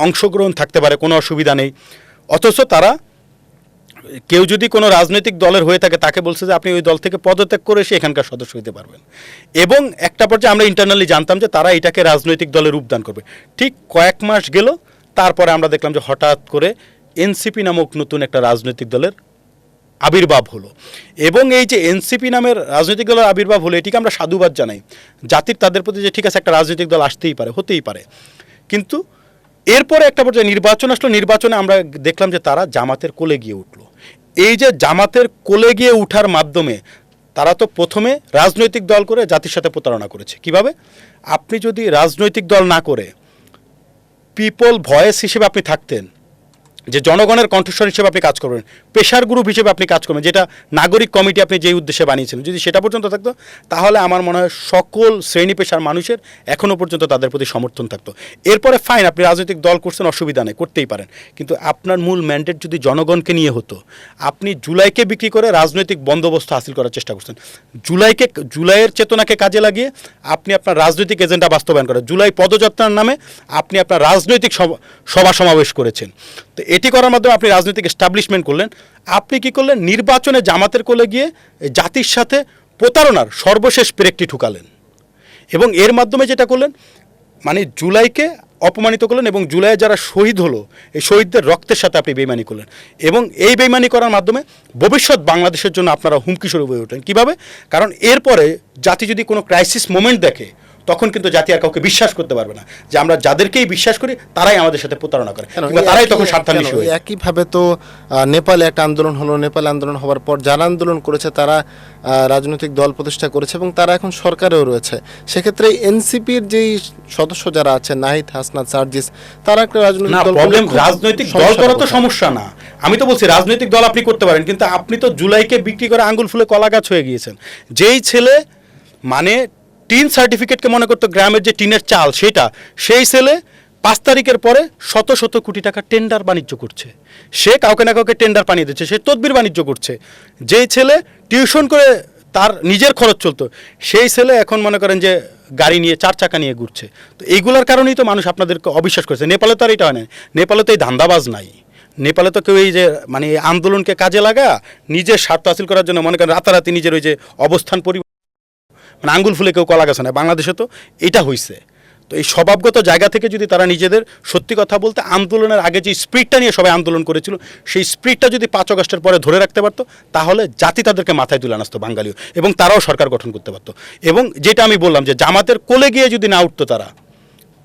অংশগ্রহণ থাকতে পারে, কোনো অসুবিধা নেই। অথচ তারা, কেউ যদি কোনো রাজনৈতিক দলের হয়ে থাকে, তাকে বলছে যে আপনি ওই দল থেকে পদত্যাগ করে এসে এখানকার সদস্য হতে পারবেন। এবং একটা পর্যায়ে আমরা ইন্টারনালি জানতাম যে তারা এটাকে রাজনৈতিক দলের রূপদান করবে। ঠিক কয়েক মাস গেল, তারপরে আমরা দেখলাম যে হঠাৎ করে এনসিপি নামক নতুন একটা রাজনৈতিক দলের আবির্ভাব হলো। এবং এই যে এনসিপি নামের রাজনৈতিক দলের আবির্ভাব হলো, এটিকে আমরা সাধুবাদ জানাই জাতির, তাদের প্রতি, যে ঠিক আছে একটা রাজনৈতিক দল আসতেই পারে, হতেই পারে। কিন্তু এরপরে একটা পর্যায়ে নির্বাচন আসলো, নির্বাচনে আমরা দেখলাম যে তারা জামাতের কোলে গিয়ে উঠলো। এই যে জামাতের কোলে গিয়ে উঠার মাধ্যমে তারা তো প্রথমে রাজনৈতিক দল করে জাতির সাথে প্রতারণা করেছে। কিভাবে? আপনি যদি রাজনৈতিক দল না করে পিপল ভয়েস হিসেবে আপনি থাকতেন, যে জনগণের কণ্ঠস্বর হিসেবে আপনি কাজ করবেন, প্রেশার গ্রুপ হিসেবে আপনি কাজ করবেন, যেটা নাগরিক কমিটি আপনি যেই উদ্দেশ্যে বানিয়েছিলেন, যদি সেটা পর্যন্ত থাকতো, তাহলে আমার মনে হয় সকল শ্রেণী পেশার মানুষের এখনও পর্যন্ত তাদের প্রতি সমর্থন থাকতো। এরপরে ফাইন, আপনি রাজনৈতিক দল করছেন, অসুবিধা নেই, করতেই পারেন, কিন্তু আপনার মূল ম্যান্ডেট যদি জনগণকে নিয়ে হতো, আপনি জুলাইকে বিক্রি করে রাজনৈতিক বন্দোবস্ত হাসিল করার চেষ্টা করছেন। জুলাইয়ের চেতনাকে কাজে লাগিয়ে আপনি আপনার রাজনৈতিক এজেন্ডা বাস্তবায়ন করেন। জুলাই পদযাত্রার নামে আপনি আপনার রাজনৈতিক সভা সমাবেশ করেছেন। তো এটি করার মাধ্যমে আপনি রাজনৈতিক এস্টাবলিশমেন্ট করলেন। আপনি কি করলেন? নির্বাচনে জামাতের কোলে গিয়ে জাতির সাথে প্রতারণার সর্বশেষ পেরেকটি ঠুকালেন। এবং এর মাধ্যমে যেটা করলেন, মানে জুলাইকে অপমানিত করলেন, এবং জুলাইয়ে যারা শহীদ হলো, এই শহীদদের রক্তের সাথে আপনি বেইমানি করলেন। এবং এই বেইমানি করার মাধ্যমে ভবিষ্যৎ বাংলাদেশের জন্য আপনারা হুমকি স্বরূপ হয়ে ওঠেন। কীভাবে? কারণ এরপরে জাতি যদি কোনো ক্রাইসিস মোমেন্ট দেখে, তখন কিন্তু জাতি আর কাউকে বিশ্বাস করতে পারবে না, যে আমরা যাদেরকেই বিশ্বাস করি তারাই আমাদের সাথে প্রতারণা করে, তারাই তখন স্বার্থান্বেষী হয়। একইভাবে তো নেপালে একটা আন্দোলন হলো, নেপালে আন্দোলন হওয়ার পর যারা আন্দোলন করেছে তারা রাজনৈতিক দল প্রতিষ্ঠা করেছে এবং তারা এখন সরকারেও রয়েছে। সেক্ষেত্রে এনসিপির যেই সদস্য যারা আছে, নাহিদ, হাসনাত, সার্জিস, তারা একটা রাজনৈতিক দল, রাজনৈতিক দল করা তো সমস্যা না, আমি তো বলছি রাজনৈতিক দল আপনি করতে পারেন, কিন্তু আপনি তো জুলাইকে বিক্রি করে আঙ্গুল ফুলে কলা গাছ হয়ে গিয়েছেন। যেই ছেলে মানে টিন সার্টিফিকেটকে মনে করতো গ্রামের যে টিনের চাল, সেই ছেলে 5 তারিখের পরে শত শত কোটি টাকা টেন্ডার বাণিজ্য করছে। সে কাউকে না কাউকে টেন্ডার পানিয়ে দিচ্ছে, সে তদবির বাণিজ্য করছে। যেই ছেলে টিউশন করে তার নিজের খরচ চলতো, সেই ছেলে এখন মনে করেন যে গাড়ি নিয়ে 4 চাকা নিয়ে ঘুরছে। তো এইগুলোর কারণেই তো মানুষ আপনাদেরকে অবিশ্বাস করেছে। নেপালে তো আর এটা হয় না, নেপালে তো এই ধান্দাবাজ নাই। নেপালে তো কেউ এই যে মানে আন্দোলনকে কাজে লাগা নিজের স্বার্থ হাসিল করার জন্য মনে করেন রাতারাতি নিজের ওই যে অবস্থান মানে আঙ্গুল ফুলে কেউ কলা গেছে না। বাংলাদেশে তো এটা হয়েছে। তো এই স্বভাবগত জায়গা থেকে যদি তারা নিজেদের, সত্যি কথা বলতে আন্দোলনের আগে যে স্পিরিটটা নিয়ে সবাই আন্দোলন করেছিল, সেই স্পিরিটটা যদি 5 আগস্টের পরে ধরে রাখতে পারতো, তাহলে জাতি তাদেরকে মাথায় তুলে আনতো বাঙালিও, এবং তারাও সরকার গঠন করতে পারতো। এবং যেটা আমি বললাম যে জামাতের কোলে গিয়ে যদি না উঠতো তারা,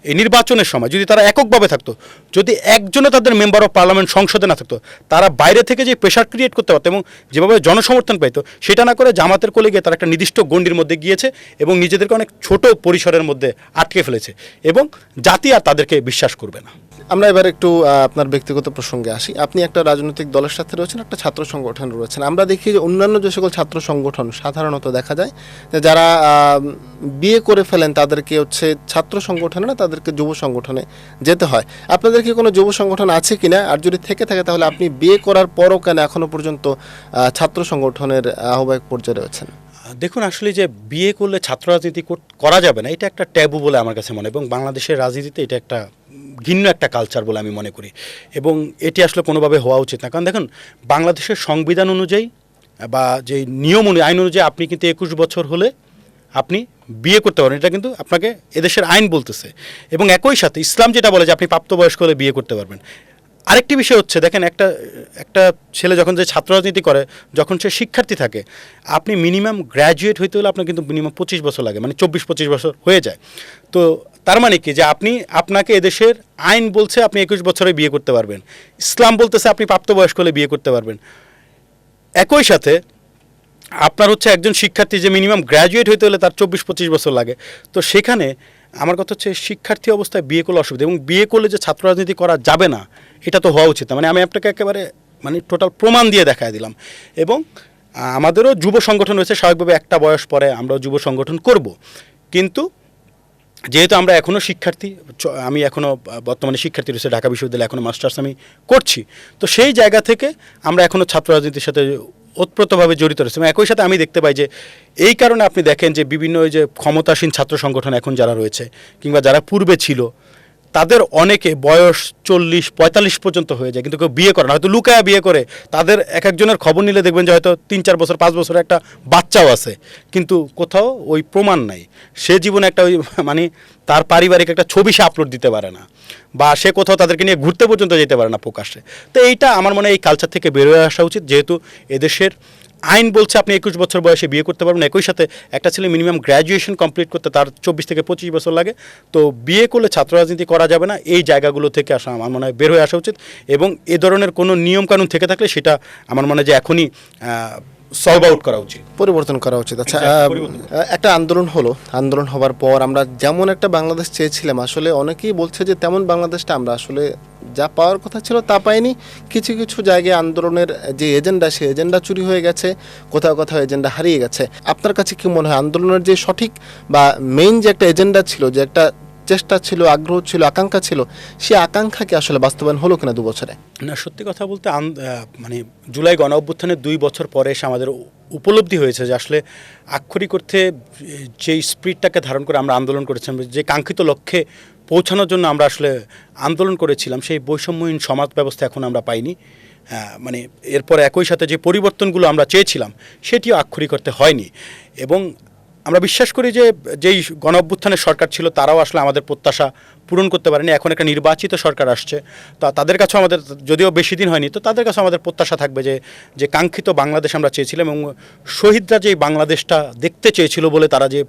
এই নির্বাচনের সময় যদি তারা এককভাবে থাকতো, যদি একজনও তাদের মেম্বার অফ পার্লামেন্ট সংসদে না থাকতো, তারা বাইরে থেকে যে প্রেশার ক্রিয়েট করতে পারতো এবং যেভাবে জনসমর্থন পাইতো, সেটা না করে জামাতের কোলে গিয়ে তারা একটা নির্দিষ্ট গণ্ডির মধ্যে গিয়েছে এবং নিজেদেরকে অনেক ছোট পরিসরের মধ্যে আটকে ফেলেছে এবং জাতি আর তাদেরকে বিশ্বাস করবে না। আমরা এবার একটু আপনার ব্যক্তিগত প্রসঙ্গে আসি। আপনি একটা রাজনৈতিক দলের সাথে রয়েছেন, একটা ছাত্র সংগঠন রয়েছেন। আমরা দেখি যে অন্যান্য যে সকল ছাত্র সংগঠন সাধারণত দেখা যায় যে যারা বিয়ে করে ফেলেন তাদেরকে হচ্ছে ছাত্র সংগঠনে না, তাদেরকে যুব সংগঠনে যেতে হয়। আপনাদের কি কোনো যুব সংগঠন আছে কিনা, আর যদি থেকে থাকে তাহলে আপনি বিয়ে করার পরও কেন এখনো পর্যন্ত ছাত্র সংগঠনের আহ্বায়ক পর্যায়ে রয়েছেন? দেখুন, আসলে যে বিয়ে করলে ছাত্র রাজনীতি করা যাবে না, এটা একটা ট্যাবু বলে আমার কাছে মনে হয় এবং বাংলাদেশের রাজনীতিতে এটা একটা ভিন্ন একটা কালচার বলে আমি মনে করি এবং এটি আসলে কোনোভাবে হওয়া উচিত না। কারণ দেখুন, বাংলাদেশের সংবিধান অনুযায়ী বা যে নিয়ম আইন অনুযায়ী আপনি কিন্তু 21 বছর হলে আপনি বিয়ে করতে পারেন, এটা কিন্তু আপনাকে এদেশের আইন বলতেছে এবং একই সাথে ইসলাম যেটা বলে যে আপনি প্রাপ্তবয়স্ক হলে বিয়ে করতে পারবেন। আরেকটি বিষয় হচ্ছে, দেখেন, একটা ছেলে যখন যে ছাত্র রাজনীতি করে, যখন সে শিক্ষার্থী থাকে, আপনি মিনিমাম গ্র্যাজুয়েট হইতে হলে আপনার কিন্তু মিনিমাম 25 বছর লাগে, মানে 24-25 বছর হয়ে যায়। তো তার মানে কি যে আপনাকে এদেশের আইন বলছে আপনি 21 বছরে বিয়ে করতে পারবেন, ইসলাম বলতেছে আপনি প্রাপ্তবয়স্ক হলে বিয়ে করতে পারবেন। একই সাথে আপনার হচ্ছে একজন শিক্ষার্থী যে মিনিমাম গ্র্যাজুয়েট হইতে হলে তার 24-25 বছর লাগে। তো সেখানে আমার কথা হচ্ছে শিক্ষার্থী অবস্থায় বিয়ে করলে অসুবিধা, এবং বিয়ে করলে যে ছাত্র রাজনীতি করা যাবে না এটা তো হওয়া উচিত না। মানে আমি আপনাকে একেবারে টোটাল প্রমাণ দিয়ে দেখায় দিলাম। এবং আমাদেরও যুব সংগঠন রয়েছে, স্বাভাবিকভাবে একটা বয়স পরে আমরাও যুব সংগঠন করব, কিন্তু যেহেতু আমরা এখনও শিক্ষার্থী, আমি এখনও বর্তমানে শিক্ষার্থী রয়েছে ঢাকা বিশ্ববিদ্যালয়ে, এখনও মাস্টার্স আমি করছি, তো সেই জায়গা থেকে আমরা এখনও ছাত্র রাজনীতির সাথে ওতপ্রোতভাবে জড়িত রয়েছে। এবং একই সাথে আমি দেখতে পাই যে এই কারণে আপনি দেখেন যে বিভিন্ন ওই যে ক্ষমতাসীন ছাত্র সংগঠন এখন যারা রয়েছে কিংবা যারা পূর্বে ছিল, তাদের অনেকে বয়স 40-45 পর্যন্ত হয়ে যায়, কিন্তু কেউ বিয়ে করে না, হয়তো লুকায়া বিয়ে করে। তাদের এক একজনের খবর নিলে দেখবেন যে হয়তো 3-4 বছর 5 বছরের একটা বাচ্চাও আছে, কিন্তু কোথাও ওই প্রমাণ নাই। সে জীবনে একটা ওই তার পারিবারিক একটা ছবি সে আপলোড দিতে পারে না, বা সে কোথাও তাদেরকে নিয়ে ঘুরতে পর্যন্ত যেতে পারে না প্রকাশ্যে। তো এইটা আমার মনে হয় এই কালচার থেকে বেরোয় আসা উচিত, যেহেতু এদেশের আইন বলছে আপনি 21 বছর বয়সে বিয়ে করতে পারবেন। একই সাথে একটা ছেলে মিনিমাম গ্র্যাজুয়েশন কমপ্লিট করতে তার 24-25 বছর লাগে। তো বিয়ে করলে ছাত্র রাজনীতি করা যাবে না, এই জায়গাগুলো থেকে আসা আমার মনে হয় বের হয়ে আসা উচিত। এবং এ ধরনের কোনো নিয়মকানুন থেকে থাকলে সেটা আমার মনে হয় যে এখনই সলভ আউট করা উচিত, পরিবর্তন করা উচিত। আচ্ছা, একটা আন্দোলন হলো, আন্দোলন হবার পর আমরা যেমন একটা বাংলাদেশ চেয়েছিলাম, আসলে অনেকেই বলছে যে তেমন বাংলাদেশটা আমরা আসলে যা পাওয়ার কথা ছিল তা পাইনি। কিছু কিছু জায়গায় আন্দোলনের যে এজেন্ডা, সে এজেন্ডা চুরি হয়ে গেছে, কোথাও কোথাও এজেন্ডা হারিয়ে গেছে। আপনার কাছে কি মনে হয় আন্দোলনের যে সঠিক বা মেইন যে একটা এজেন্ডা ছিল, যে একটা চেষ্টা ছিল, আগ্রহ ছিল, আকাঙ্ক্ষা ছিল, সে আকাঙ্ক্ষা কি আসলে বাস্তবায়ন হলো কিনা 2 বছরে? না, সত্যি কথা বলতে জুলাই গণ অভ্যুত্থানের 2 বছর পরে এসে আমাদের উপলব্ধি হয়েছে যে আসলে আক্ষরিক অর্থে যেই স্পিরিটটাকে ধারণ করে আমরা আন্দোলন করেছিলাম, যে কাঙ্ক্ষিত লক্ষ্যে পৌঁছানোর জন্য আমরা আসলে আন্দোলন করেছিলাম, সেই বৈষম্যহীন সমাজ ব্যবস্থা এখন আমরা পাইনি। এরপর একই সাথে যে পরিবর্তনগুলো আমরা চেয়েছিলাম সেটিও আক্ষরিক অর্থে হয়নি। এবং আমরা বিশ্বাস করি যে যেই গণ অভ্যুত্থানের সরকার ছিল তারাও আসলে আমাদের প্রত্যাশা পূরণ করতে পারেনি। এখন একটা নির্বাচিত সরকার আসছে, তো তাদের কাছেও আমাদের, যদিও বেশি দিন হয়নি, তো তাদের কাছেও আমাদের প্রত্যাশা থাকবে যে কাঙ্ক্ষিত বাংলাদেশ আমরা চেয়েছিলাম এবং শহীদরা যেই বাংলাদেশটা দেখতে চেয়েছিল বলে তারা যে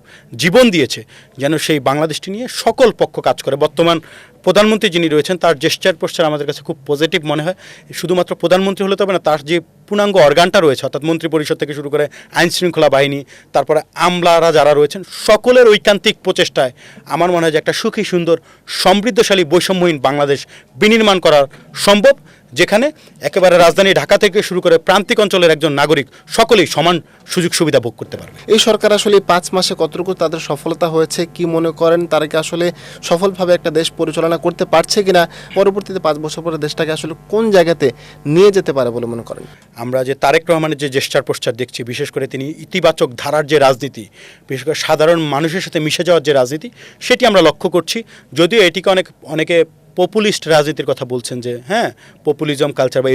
জীবন দিয়েছে, যেন সেই বাংলাদেশটি নিয়ে সকল পক্ষ কাজ করে। বর্তমান প্রধানমন্ত্রী যিনি রয়েছেন তার জেস্চার পোস্টার আমাদের কাছে খুব পজিটিভ মনে হয়। শুধুমাত্র প্রধানমন্ত্রী হলে তবে না, তার যে পূর্ণাঙ্গ অর্গানটা রয়েছে, অর্থাৎ মন্ত্রী পরিষদ থেকে শুরু করে আইন শৃঙ্খলা বাহিনী, তারপরে আমলারা যারা রয়েছেন, সকলের ঐকান্তিক প্রচেষ্টায় আমার মনে হয় যে একটা সুখী, সুন্দর, সমৃদ্ধশালী, বৈষম্যহীন বাংলাদেশ বিনির্মাণ করা সম্ভব, যেখানে একেবারে রাজধানী ঢাকা থেকে শুরু করে প্রান্তিক অঞ্চলের একজন নাগরিক সকলেই সমান সুযোগ সুবিধা ভোগ করতে পারবে। এই সরকার আসলে 5 মাসে কতটুকু তাদের সফলতা হয়েছে, কি মনে করেন? তারা কি আসলে সফলভাবে একটা দেশ পরিচালনা করতে পারছে কিনা? পরবর্তীতে 5 বছর পরে দেশটাকে আসলে কোন জায়গাতে নিয়ে যেতে পারে বলে মনে করেন? আমরা যে তারেক রহমানের যে জেস্চার পোস্টার দেখছি, বিশেষ করে তিনি ইতিবাচক ধারার যে রাজনীতি, বিশেষ করে সাধারণ মানুষের সাথে মিশে যাওয়ার যে রাজনীতি, সেটি আমরা লক্ষ্য করছি। যদিও এটিকে অনেকে পপুলিস্ট রাজনীতির কথা বলছেন যে হ্যাঁ পপুলিজম কালচার বা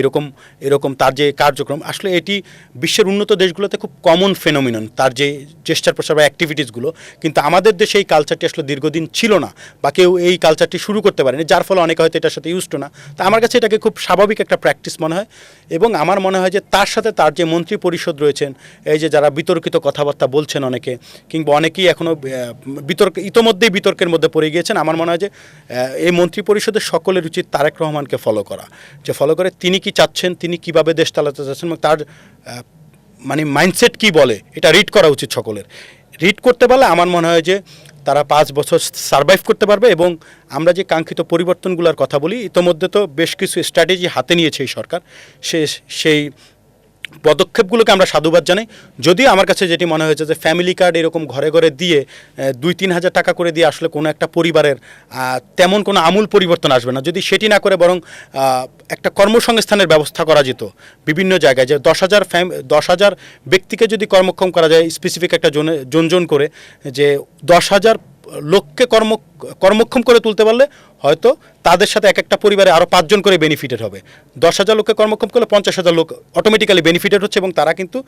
এরকম তার যে কার্যক্রম আসলে এটি বিশ্বের উন্নত দেশগুলোতে খুব কমন ফেনোমিনন, তার যে চেষ্টার প্রসার বা অ্যাক্টিভিটিসগুলো, কিন্তু আমাদের দেশে এই কালচারটি আসলে দীর্ঘদিন ছিল না বা কেউ এই কালচারটি শুরু করতে পারেনি, যার ফলে অনেকে হয়তো এটার সাথে ইউজড না। তা আমার কাছে এটাকে খুব স্বাভাবিক একটা প্র্যাকটিস মনে হয় এবং আমার মনে হয় যে তার সাথে তার যে মন্ত্রী পরিষদ রয়েছেন, এই যে যারা বিতর্কিত কথাবার্তা বলছেন অনেকে, কিংবা অনেকেই এখনও ইতোমধ্যেই বিতর্কের মধ্যে পড়ে গিয়েছেন, আমার মনে হয় যে এই মন্ত্রী পরিষদের সকলের উচিত তারেক রহমানকে ফলো করা, যে ফলো করে তিনি কি চাচ্ছেন, তিনি কিভাবে দেশ চালাতে চাচ্ছেন এবং তার মানে মাইন্ডসেট কি বলে এটা রিড করা উচিত সকলের। রিড করতে পারলে আমার মনে হয় যে তারা 5 বছর সারভাইভ করতে পারবে এবং আমরা যে কাঙ্ক্ষিত পরিবর্তনগুলোর কথা বলি, ইতোমধ্যে তো বেশ কিছু স্ট্র্যাটেজি হাতে নিয়েছে এই সরকার, সেই পদক্ষেপগুলোকে আমরা সাধুবাদ জানাই। যদিও আমার কাছে যেটি মনে হয়েছে যে ফ্যামিলি কার্ড এরকম ঘরে ঘরে দিয়ে 2-3 হাজার টাকা করে দিয়ে আসলে কোনো একটা পরিবারের তেমন কোনো আমূল পরিবর্তন আসবে না। যদি সেটি না করে বরং একটা কর্মসংস্থানের ব্যবস্থা করা যেত বিভিন্ন জায়গায়, যে 10,000 ব্যক্তিকে যদি কর্মক্ষম করা যায় স্পেসিফিক একটা জোন করে, যে 10,000 লোককে কর্মক্ষম করে তুলতে পারলে হয়তো তাদের সাথে এক একটা পরিবারে আরও 5 জন করে বেনিফিটেড হবে। 10,000 লোককে কর্মক্ষম করলে 50,000 লোক অটোমেটিক্যালি বেনিফিটেড হচ্ছে এবং তারা কিন্তু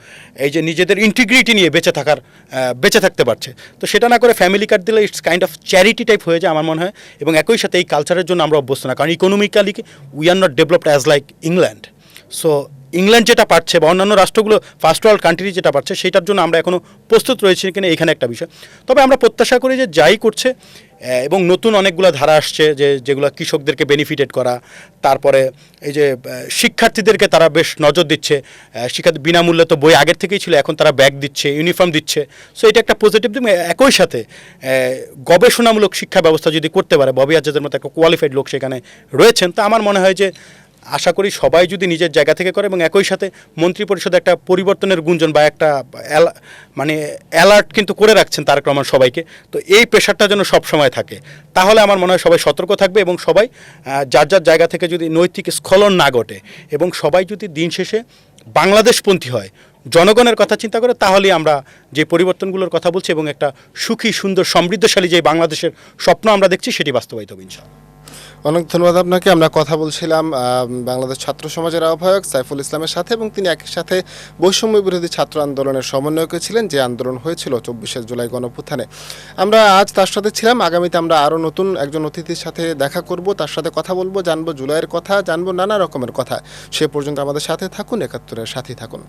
এই যে নিজেদের ইন্টিগ্রিটি নিয়ে বেঁচে থাকতে পারছে। তো সেটা না করে ফ্যামিলি কার্ড দিলে it's kind of charity type হয়ে যায় আমার মনে হয়, এবং একই সাথে এই কালচারের জন্য আমরা অভ্যস্ত না, কারণ economically we are not developed as like England. So England যেটা পারছে বা অন্যান্য রাষ্ট্রগুলো ফার্স্ট ওয়ার্ল্ড কান্ট্রি যেটা পারছে সেটার জন্য আমরা এখনও প্রস্তুত রয়েছি কিনা এখানে একটা বিষয়। তবে আমরা প্রত্যাশা করি যে যাই করছে এবং নতুন অনেকগুলো ধারা আসছে যেগুলো কৃষকদেরকে বেনিফিটেড করা, তারপরে এই যে শিক্ষার্থীদেরকে তারা বেশ নজর দিচ্ছে, শিক্ষার্থী বিনামূল্যে তো বই আগের থেকেই ছিল, এখন তারা ব্যাগ দিচ্ছে, ইউনিফর্ম দিচ্ছে। সো এটা একটা পজিটিভ দিক। একই সাথে গবেষণামূলক শিক্ষা ব্যবস্থা যদি করতে পারে, ববি আজাদের মতো একটা কোয়ালিফাইড লোক সেখানে রয়েছেন, তা আমার মনে হয় যে আশা করি সবাই যদি নিজের জায়গা থেকে করে এবং একই সাথে মন্ত্রী পরিষদে একটা পরিবর্তনের গুঞ্জন বা একটা মানে অ্যালার্ট কিন্তু করে রাখছেন তারেক রহমান সবাইকে, তো এই প্রেশারটা যেন সব সময় থাকে, তাহলে আমার মনে হয় সবাই সতর্ক থাকবে এবং সবাই যার যার জায়গা থেকে যদি নৈতিক স্খলন না ঘটে এবং সবাই যদি দিন শেষে বাংলাদেশপন্থী হয়, জনগণের কথা চিন্তা করে, তাহলেই আমরা যে পরিবর্তনগুলোর কথা বলছি এবং একটা সুখী সুন্দর সমৃদ্ধশালী যে বাংলাদেশের স্বপ্ন আমরা দেখছি সেটি বাস্তবায়িত হবে ইনশাআল্লাহ। অনেক ধন্যবাদ আপনাকে। আমরা কথা বলছিলাম বাংলাদেশ ছাত্র সমাজের আহ্বায়ক সাইফুল ইসলামের সাথে, এবং তিনি একই সাথে বৈষম্য বিরোধী ছাত্র আন্দোলনের সমন্বয়কে ছিলেন, যে আন্দোলন হয়েছিল 24শে জুলাই গণঅভ্যুত্থানে। আমরা আজ তার সাথে ছিলাম, আগামীতে আমরা আরও নতুন একজন অতিথির সাথে দেখা করব, তার সাথে কথা বলবো, জানবো জুলাইয়ের কথা, জানবো নানা রকমের কথা। সে পর্যন্ত আমাদের সাথে থাকুন, 71-এর সাথেই থাকুন।